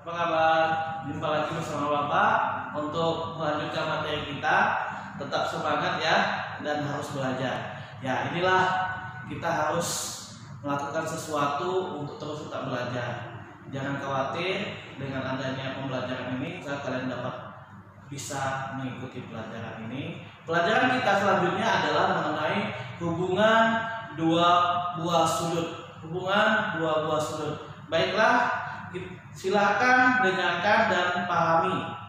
Apa kabar? Jumpa lagi bersama Bapak untuk melanjutkan materi kita. Tetap semangat ya, dan harus belajar. Ya, inilah kita harus melakukan sesuatu untuk terus tetap belajar. Jangan khawatir, dengan adanya pembelajaran ini kalian dapat bisa mengikuti pelajaran ini. Pelajaran kita selanjutnya adalah mengenai hubungan dua buah sudut. Baiklah, silakan dengarkan dan pahami.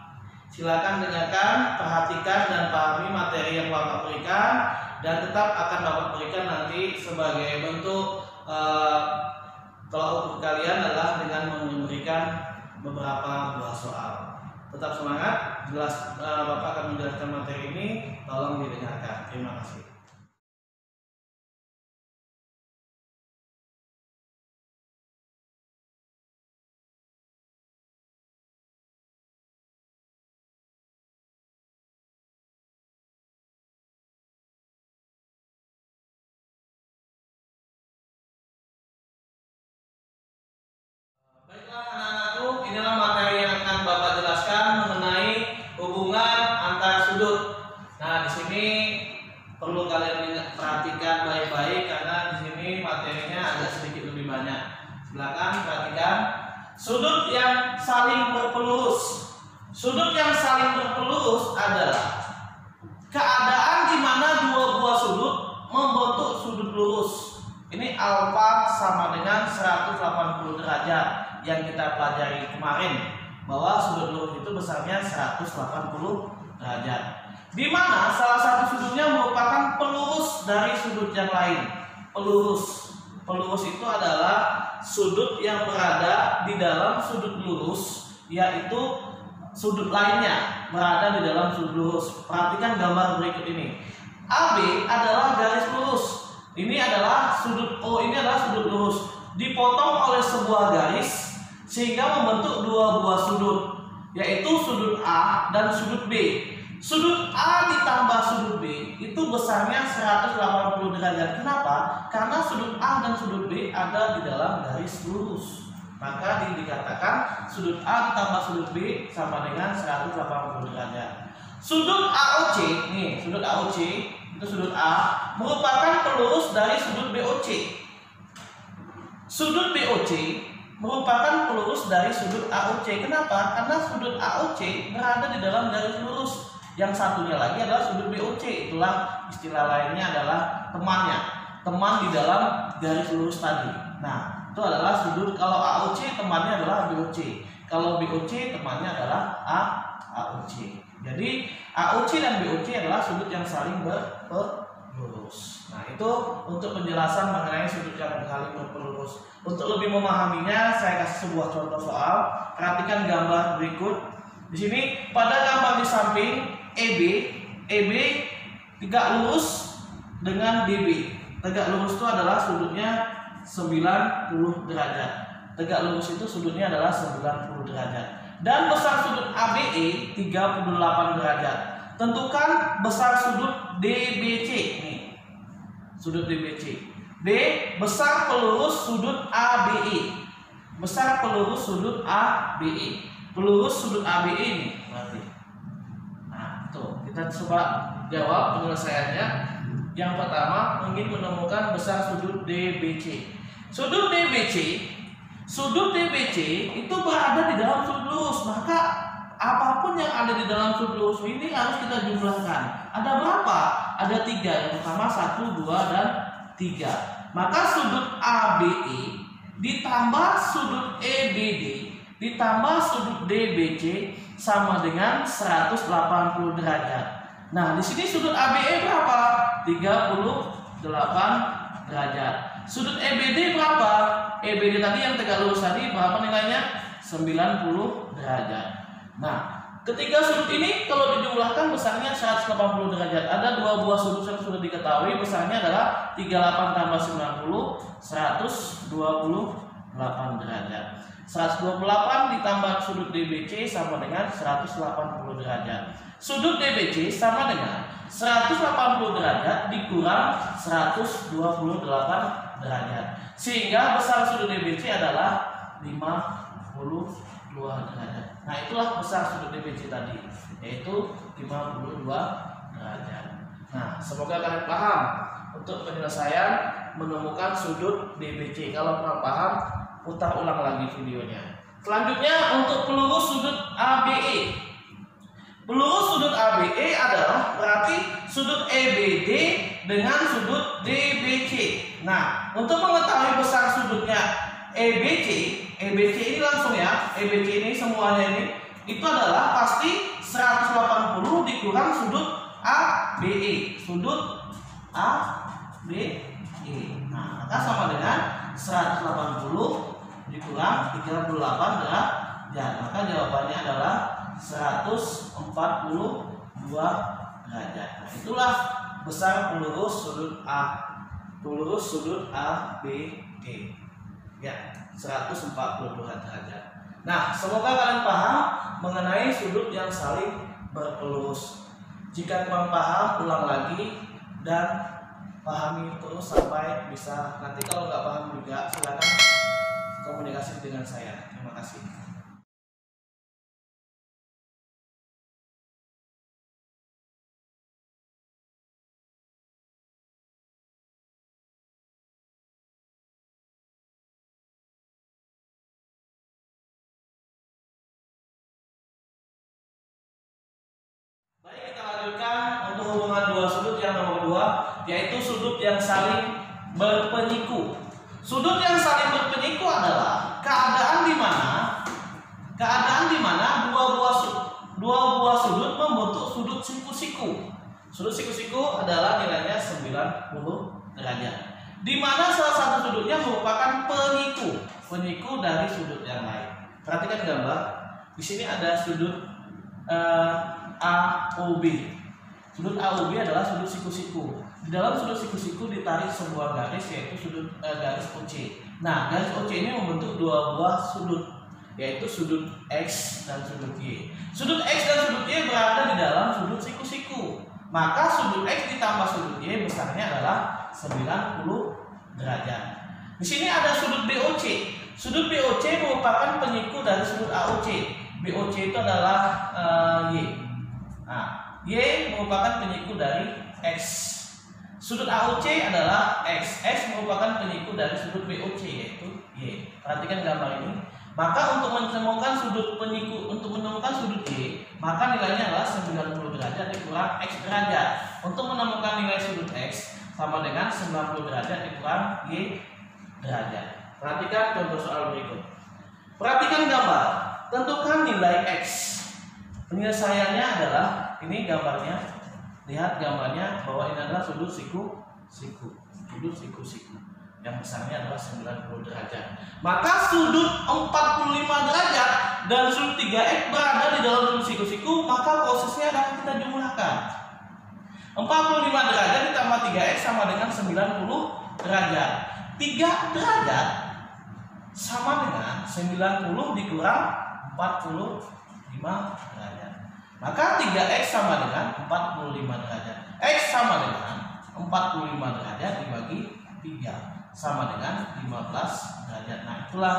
Silakan dengarkan, perhatikan dan pahami materi yang Bapak berikan, dan tetap akan Bapak berikan nanti sebagai bentuk tolak ukur kalian adalah dengan memberikan beberapa buah soal. Tetap semangat, jelas Bapak akan menjelaskan materi ini, tolong didengarkan. Terima kasih. Baiklah anak-anakku, inilah materi yang akan Bapak jelaskan mengenai hubungan antar sudut. Nah, di sini perlu kalian perhatikan baik-baik karena di sini materinya agak sedikit lebih banyak. Silakan perhatikan. Sudut yang saling berpelurus. Sudut yang saling berpelurus adalah keadaan di mana dua buah sudut membentuk sudut lurus. Ini alfa sama dengan 180 derajat yang kita pelajari kemarin, bahwa sudut lurus itu besarnya 180 derajat. Di mana salah satu sudutnya merupakan pelurus dari sudut yang lain. Pelurus itu adalah sudut yang berada di dalam sudut lurus, yaitu sudut lainnya berada di dalam sudut lurus. Perhatikan gambar berikut ini. AB adalah garis lurus. Ini adalah sudut O, ini adalah sudut lurus. Dipotong oleh sebuah garis sehingga membentuk dua buah sudut, yaitu sudut A dan sudut B. Sudut A ditambah sudut B itu besarnya 180 derajat. Kenapa? Karena sudut A dan sudut B ada di dalam garis lurus. Maka dikatakan sudut A ditambah sudut B sama dengan 180 derajat. Sudut AOC, nih sudut AOC itu sudut A merupakan pelurus dari sudut BOC. Sudut BOC merupakan pelurus dari sudut AOC. Kenapa? Karena sudut AOC berada di dalam garis lurus. Yang satunya lagi adalah sudut BOC. Itulah istilah lainnya adalah temannya. Teman di dalam garis lurus tadi. Nah, itu adalah sudut. Kalau AOC temannya adalah BOC. Kalau BOC temannya adalah AOC. Jadi AOC dan BOC adalah sudut yang saling berpelurus. Nah, itu untuk penjelasan mengenai sudut yang saling berpelurus. Untuk lebih memahaminya, saya kasih sebuah contoh soal. Perhatikan gambar berikut. Di sini pada gambar di samping EB tegak lurus dengan DB. Tegak lurus itu adalah sudutnya 90 derajat. Tegak lurus itu sudutnya adalah 90 derajat. Dan besar sudut ABE 38 derajat. Tentukan besar sudut DBC. Nih, sudut DBC. B. Besar pelurus sudut ABE. Besar pelurus sudut ABE. Pelurus sudut ABE ini berarti. Nah, tuh kita coba jawab penyelesaiannya. Yang pertama ingin menemukan besar sudut DBC. Sudut DBC itu berada di dalam sudut lurus. Maka apapun yang ada di dalam sudut lurus ini harus kita jumlahkan. Ada berapa? Ada 3. Yang pertama 1, 2, dan 3. Maka sudut ABE ditambah sudut EBD ditambah sudut DBC sama dengan 180 derajat. Nah, di sini sudut ABE berapa? 38 derajat. Sudut EBD berapa? EBD tadi yang tegak lurus tadi berapa nilainya? 90 derajat. Nah, ketiga sudut ini kalau dijumlahkan besarnya 180 derajat. Ada dua buah sudut yang sudah diketahui, besarnya adalah 38 tambah 90, 128 derajat. 128 ditambah sudut DBC sama dengan 180 derajat. Sudut DBC sama dengan 180 derajat dikurang 128 derajat. Sehingga besar sudut DBC adalah 50 derajat. Nah, itulah besar sudut DBC tadi, yaitu 52 derajat. Nah, semoga kalian paham untuk penyelesaian menemukan sudut DBC. Kalau kurang paham, putar ulang lagi videonya. Selanjutnya untuk pelurus sudut ABE. Pelurus sudut ABE adalah berarti sudut EBD dengan sudut DBC. Nah, untuk mengetahui besar sudutnya EBC ini langsung ya, EBC ini semuanya ini itu adalah pasti 180 dikurang sudut ABE, sudut ABE. Nah, maka sama dengan 180 dikurang 38 derajat. Maka jawabannya adalah 142 derajat. Nah, itulah besar pelurus sudut ABE. Ya, 142 derajat. Nah, semoga kalian paham mengenai sudut yang saling berpelurus. Jika kurang paham, ulang lagi dan pahami terus sampai bisa. Nanti kalau nggak paham juga, silakan komunikasi dengan saya. Terima kasih. Baik, kita lanjutkan untuk hubungan dua sudut yang nomor 2, yaitu sudut yang saling berpenyiku. Sudut yang saling berpenyiku adalah keadaan di mana dua buah sudut membentuk sudut siku-siku. Sudut siku-siku adalah nilainya 90 derajat. Di mana salah satu sudutnya merupakan penyiku dari sudut yang lain. Perhatikan gambar. Di sini ada sudut AOB. Sudut AOB adalah sudut siku-siku. Di dalam sudut siku-siku ditarik sebuah garis, yaitu sudut garis OC. Nah, garis OC ini membentuk dua buah sudut, yaitu sudut X dan sudut Y. Sudut X dan sudut Y berada di dalam sudut siku-siku. Maka sudut X ditambah sudut Y besarnya adalah 90 derajat. Di sini ada sudut BOC. Sudut BOC merupakan penyiku dari sudut AOC. BOC itu adalah Y. Nah, Y merupakan penyiku dari X. Sudut AOC adalah X. X merupakan penyiku dari sudut BOC, yaitu Y. Perhatikan gambar ini. Maka untuk menemukan sudut penyiku, untuk menemukan sudut Y, maka nilainya adalah 90 derajat dikurang X derajat. Untuk menemukan nilai sudut X sama dengan 90 derajat dikurang Y derajat. Perhatikan contoh soal berikut. Perhatikan gambar. Tentukan nilai X. Penyelesaiannya adalah ini gambarnya. Lihat gambarnya bahwa ini adalah sudut siku-siku. Sudut siku-siku. Yang besarnya adalah 90 derajat. Maka sudut 45 derajat dan sudut 3X berada di dalam sudut siku-siku, maka prosesnya akan kita jumlahkan. 45 derajat ditambah 3X sama dengan 90 derajat. 3 derajat sama dengan 90 dikurang 45 derajat. Maka 3X sama dengan 45 derajat. X sama dengan 45 derajat dibagi 3 sama dengan 15 derajat. Nah, itulah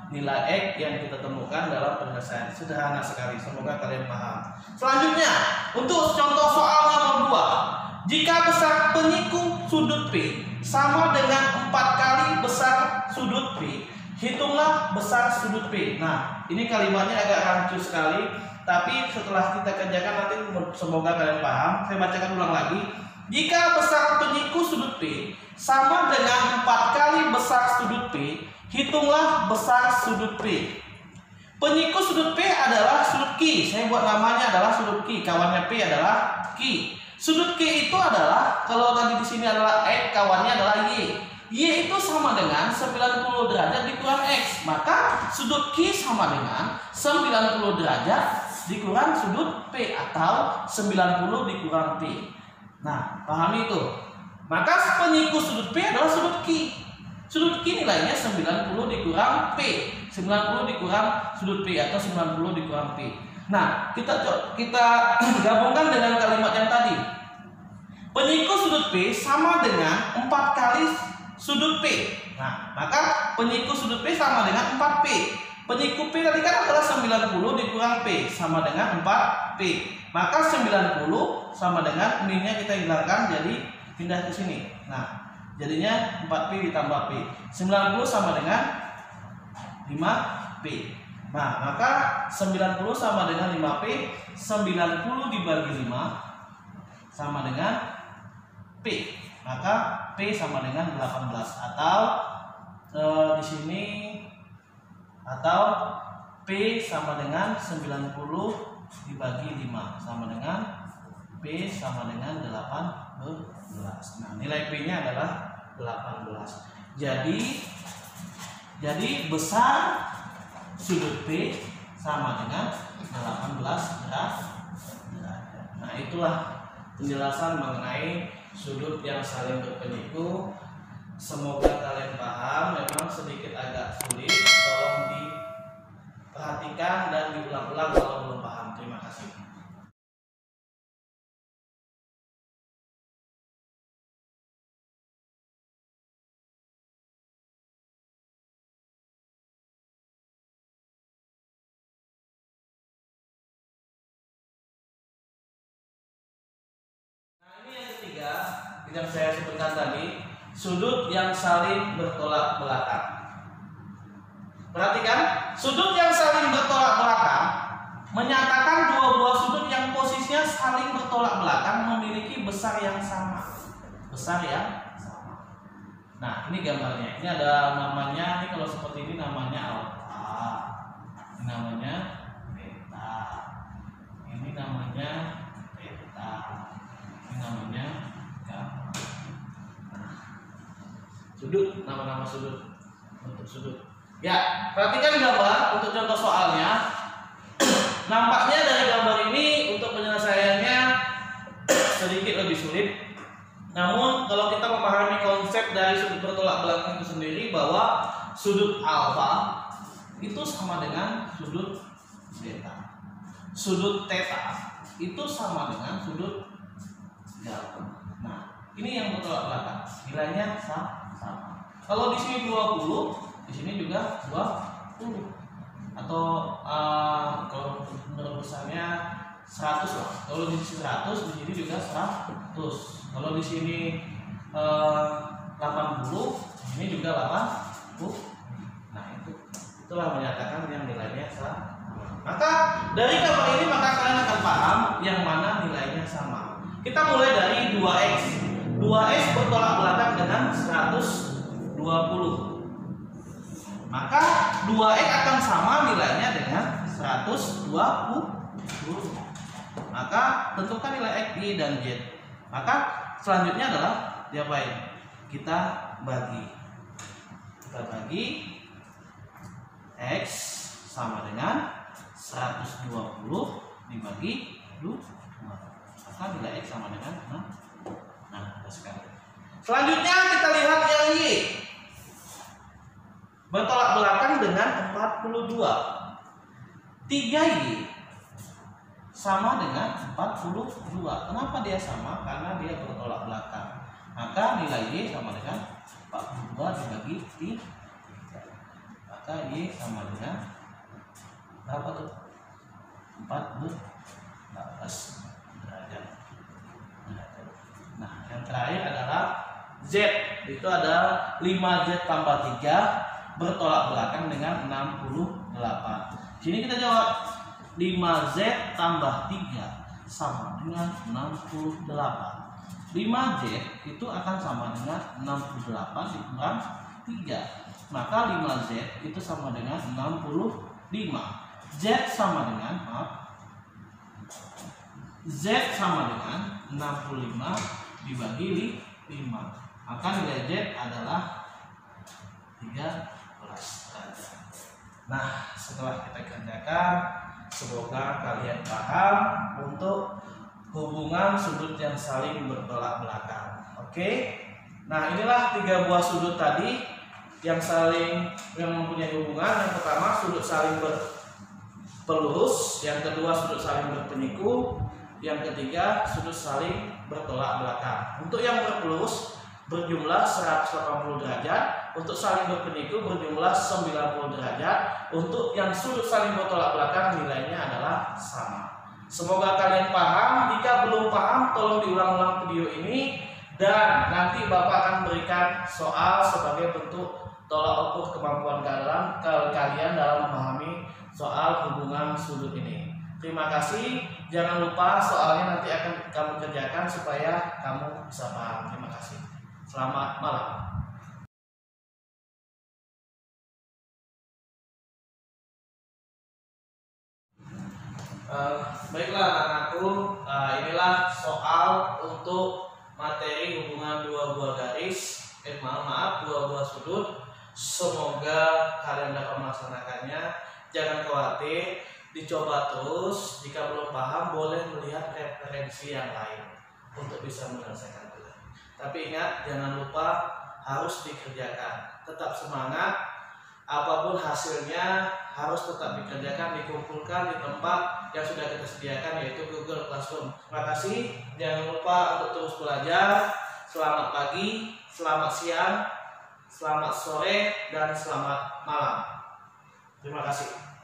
nilai X yang kita temukan dalam penyelesaian. Sederhana sekali, semoga kalian paham. Selanjutnya, untuk contoh soal nomor 2. Jika besar penyiku sudut P sama dengan 4 kali besar sudut P, hitunglah besar sudut P. Nah, ini kalimatnya agak rancu sekali, tapi setelah kita kerjakan nanti semoga kalian paham. Saya bacakan ulang lagi. Jika besar penyiku sudut P sama dengan 4 kali besar sudut P, hitunglah besar sudut P. Penyiku sudut P adalah sudut Q. Saya buat namanya adalah sudut Q. Kawannya P adalah Q. Sudut Q itu adalah, kalau tadi di sini adalah X, kawannya adalah Y. Y itu sama dengan 90 derajat dikurang X. Maka sudut Q sama dengan 90 derajat dikurang sudut P atau 90 dikurang P. Nah, pahami itu. Maka penyiku sudut P adalah sudut Q. Sudut Q nilainya 90 dikurang P. 90 dikurang sudut P atau 90 dikurang P. Nah, kita gabungkan dengan kalimat yang tadi. Penyiku sudut P sama dengan 4 kali sudut P. Nah, maka penyiku sudut P sama dengan 4P. Penyiku P tadi kan adalah 90 dikurang P sama dengan 4P. Maka 90 sama dengan minnya kita hilangkan, jadi pindah ke sini. Nah, jadinya 4P ditambah P. 90 sama dengan 5P. Nah, maka 90 sama dengan 5P. 90 dibagi 5 sama dengan P. Maka P sama dengan 18 atau di sini atau P sama dengan 90 dibagi 5 sama dengan P sama dengan 18. Nah, nilai P-nya adalah 18. Jadi besar sudut P sama dengan 18 derajat. Nah, itulah penjelasan mengenai sudut yang saling berpenyiku. Semoga kalian paham. Memang sedikit agak sulit, tolong diperhatikan dan diulang-ulang kalau belum paham. Terima kasih. Nah, ini yang ketiga yang saya sebutkan tadi, sudut yang saling bertolak belakang. Perhatikan, sudut yang saling bertolak belakang menyatakan dua buah sudut yang posisinya saling bertolak belakang memiliki besar yang sama. Besar yang sama. Nah, ini gambarnya. Ini ada namanya, ini kalau seperti ini namanya alfa. Ini namanya beta. Ini namanya beta. Ini namanya gamma. Nah, sudut, nama-nama sudut, bentuk sudut. Ya, perhatikan gambar untuk contoh soalnya. Nampaknya dari gambar ini untuk penyelesaiannya sedikit lebih sulit. Namun kalau kita memahami konsep dari sudut bertolak belakang itu sendiri, bahwa sudut alfa itu sama dengan sudut beta. Sudut theta itu sama dengan sudut gamma. Nah, ini yang bertolak belakang. Nilainya sama. Kalau di sini 20, di sini juga 20. Atau kalau menurut besarnya 100 lah. Kalau di sini 100, di sini juga 100. Kalau di sini 80, di sini juga 80. Nah, itulah menyatakan yang nilainya sama. Maka dari gambar ini maka kalian akan paham yang mana nilainya sama. Kita mulai dari 2x. 2x bertolak belakang dengan 120. Maka 2x akan sama nilainya dengan 120. Maka tentukan nilai x, y, dan z. Maka selanjutnya adalah diapain? Kita bagi x sama dengan 120 dibagi 2. Maka nilai x sama dengan 6. Nah, sekali. Selanjutnya kita lihat yang y. Bertolak belakang dengan 42. 3y sama dengan 42. Kenapa dia sama? Karena dia bertolak belakang. Maka nilai y sama dengan 42 dibagi 3. Maka y sama dengan berapa tuh? 14 derajat. Nah, yang terakhir adalah z. Itu ada 5z tambah 3 bertolak belakang dengan 68. Sini kita jawab 5z tambah 3 sama dengan 68. 5z itu akan sama dengan 68 dikurang 3. Maka 5z itu sama dengan 65. Z sama dengan Z sama dengan 65 dibagi 5. Maka nilai Z adalah 13. Nah, setelah kita kerjakan, semoga kalian paham untuk hubungan sudut yang saling bertolak belakang. Oke. Nah, inilah 3 buah sudut tadi yang mempunyai hubungan. Yang pertama sudut saling berpelurus, yang kedua sudut saling berpenyiku, yang ketiga sudut saling bertolak belakang. Untuk yang berpelurus berjumlah 180 derajat, untuk saling berpeniku berjumlah 90 derajat, untuk yang sudut saling bertolak belakang nilainya adalah sama. Semoga kalian paham. Jika belum paham, tolong diulang-ulang video ini, dan nanti Bapak akan berikan soal sebagai bentuk tolak ukur kemampuan kalian dalam memahami soal hubungan sudut ini. Terima kasih. Jangan lupa soalnya nanti akan kamu kerjakan supaya kamu bisa paham. Terima kasih. Selamat malam. Baiklah anak-anakku, inilah soal untuk materi hubungan dua buah garis, dua buah sudut. Semoga kalian dapat melaksanakannya. Jangan khawatir, dicoba terus. Jika belum paham, boleh melihat referensi yang lain untuk bisa menyelesaikan itu. Tapi ingat, jangan lupa harus dikerjakan. Tetap semangat. Apapun hasilnya harus tetap dikerjakan, dikumpulkan di tempat yang sudah kita sediakan, yaitu Google Classroom. Terima kasih. Jangan lupa untuk terus belajar. Selamat pagi, selamat siang, selamat sore, dan selamat malam. Terima kasih.